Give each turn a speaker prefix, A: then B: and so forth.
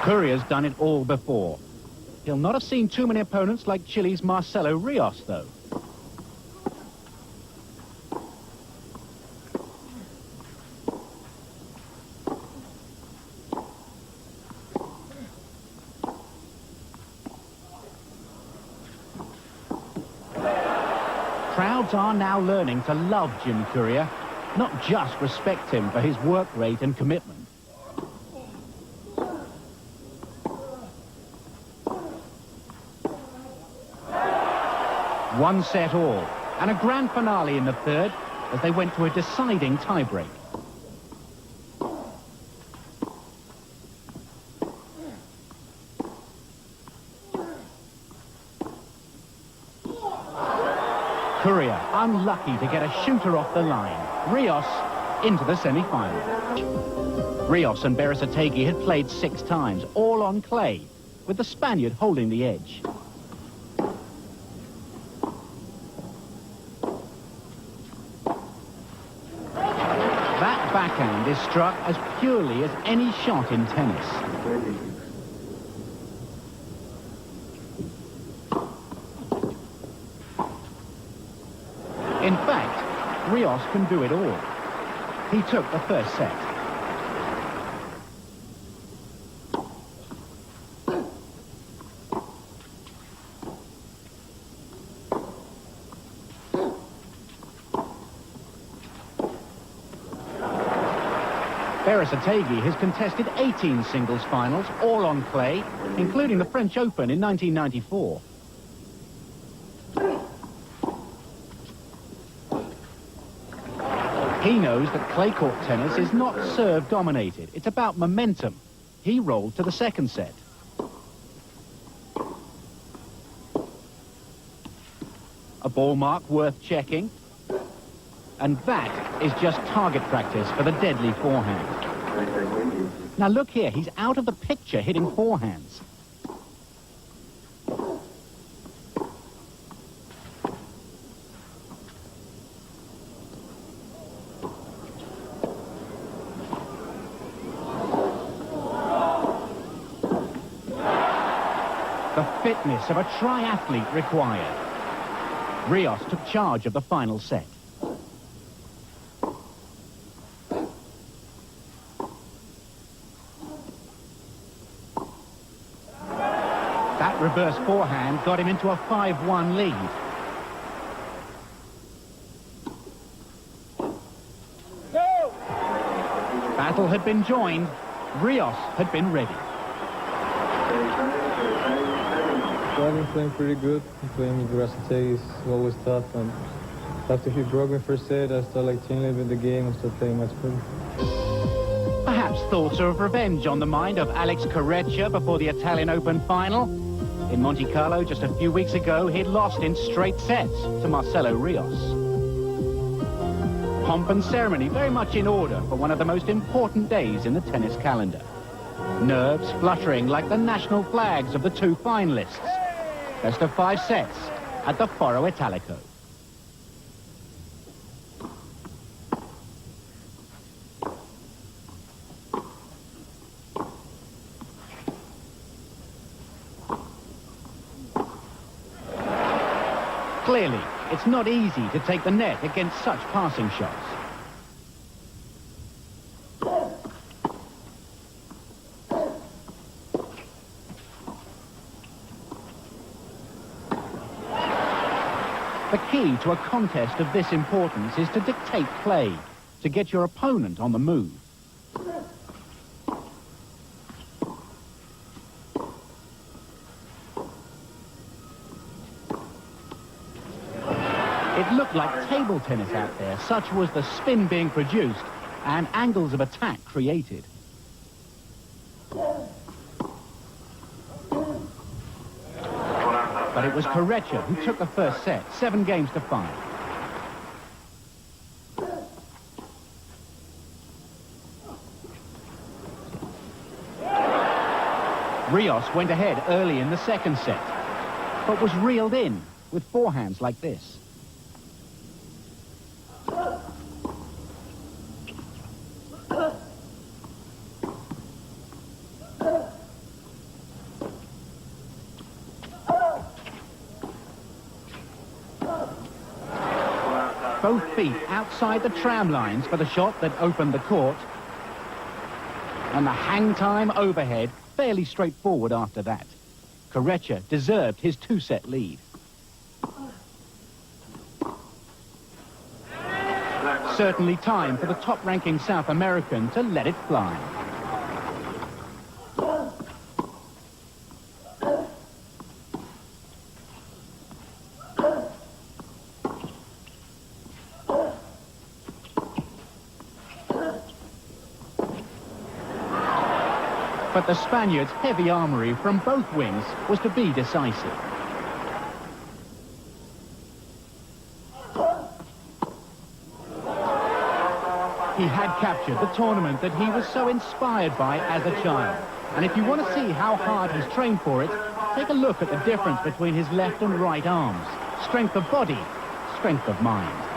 A: Courier's done it all before. He'll not have seen too many opponents like Chile's Marcelo Ríos, though. Crowds are now learning to love Jim Courier, not just respect him for his work rate and commitment. One set all, and a grand finale in the third as they went to a deciding tiebreak. Courier unlucky to get a shooter off the line. Ríos into the semi-final. Ríos and A.Berasathegui had played 6 times, all on clay, with the Spaniard holding the edge. That backhand is struck as purely as any shot in tennis. In fact, Ríos can do it all. He took the first set. A.Berasathegui has contested 18 singles finals, all on clay, including the French Open in 1994. He knows that clay court tennis is not serve-dominated. It's about momentum. He rolled to the second set. A ball mark worth checking. And that is just target practice for the deadly forehand. Now look here, he's out of the picture hitting forehands. The fitness of a triathlete required. Ríos took charge of the final set. That reverse forehand got him into a 5-1 lead. Go! Battle had been joined. Ríos had been ready.
B: I've been playing pretty good. Playing with A.Berasathegui is always tough. And after he broke my first set, I started changing a little bit the game and started playing much better.
A: Perhaps thoughts of revenge on the mind of A.Corretja before the Italian Open final. In Monte Carlo just a few weeks ago, he'd lost in straight sets to Marcelo Ríos. Pomp and ceremony very much in order for one of the most important days in the tennis calendar. Nerves fluttering like the national flags of the 2 finalists. Best of 5 sets at the Foro Italico. Clearly, it's not easy to take the net against such passing shots. The key to a contest of this importance is to dictate play, to get your opponent on the move. It looked like table tennis out there. Such was the spin being produced and angles of attack created. But it was Corretja who took the first set, 7 games to 5. Ríos went ahead early in the second set, but was reeled in with forehands like this. both feet outside the tram lines for the shot that opened the court. And the hang time overhead, fairly straightforward after that. A.Corretja deserved his 2-set lead. Certainly time for the top-ranking South American to let it fly. But the Spaniards' heavy armoury from both wings was to be decisive. He had captured the tournament that he was so inspired by as a child. And if you want to see how hard he's trained for it, take a look at the difference between his left and right arms. Strength of body, strength of mind.